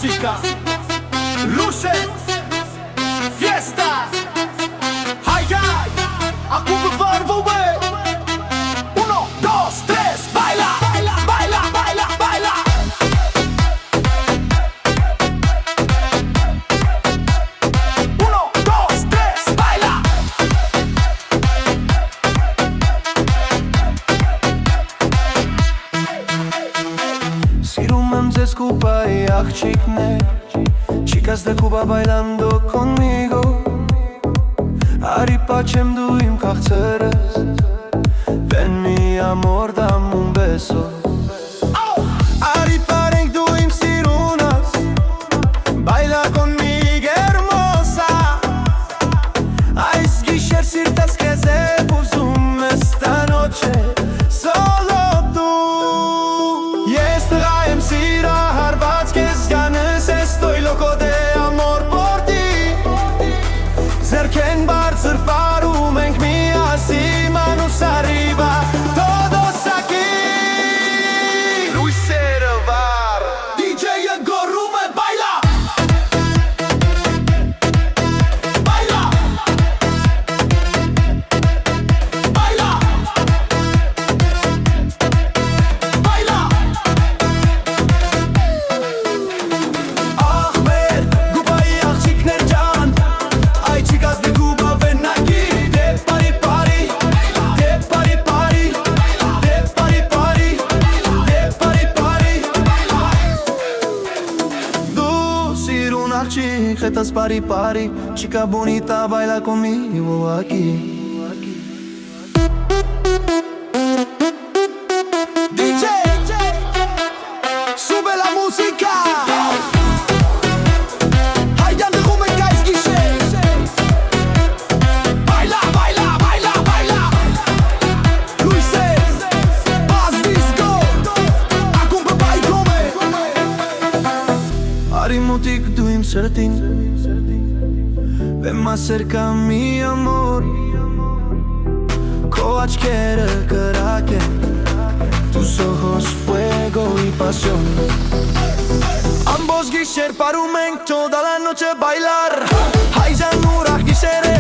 música, luces, fiestas. Ay, ay, acum vârvă, băi. 1, 2, 3, baila, baila, baila, baila, baila. 1, 2, 3, baila. Սիրում եմ ձեզ Կուբայի աղջիկներ Chicas de Cuba bailando conmigo Արի պաչեմ դու իմ քաղցրս Ven mi amor dame un beso Արի պարենք դու իմ սիրունս Baila conmigo hermosa Այս գիշեր սիրտս քեզ է ուզում esta noche Solo tú Ես տղա եմ սիրահարված քեզ յանս Estoy loco de amor por ti Ձեռքեն բարձր պարում ենք միասին Manos arriba todos aquí Լույսերը վառ DJ-ը գոռում է baila. Baila. Baila. Baila. Ahmet, Cuba'yı աղջիկներ ջան Ay chicas de Cuba ven aquí De party party De party party De party party De party party Դու սիրուն աղջիկ հետս party party Chica bonita baila conmigo aquí DJ, sube la música. Hayan de rumen guys gişe. Baila, baila, baila, baila. Luises, Baz Disco. Acum pe bai come. Արի մոտիկ դու իմ սրտին Ven más cerca mi amor Քո աչքերը կրակ են Tus ojos fuego y pasión Ambos գիշեր պարում ենք Toda la noche bailar Հայ ջան ուրախ գիշեր է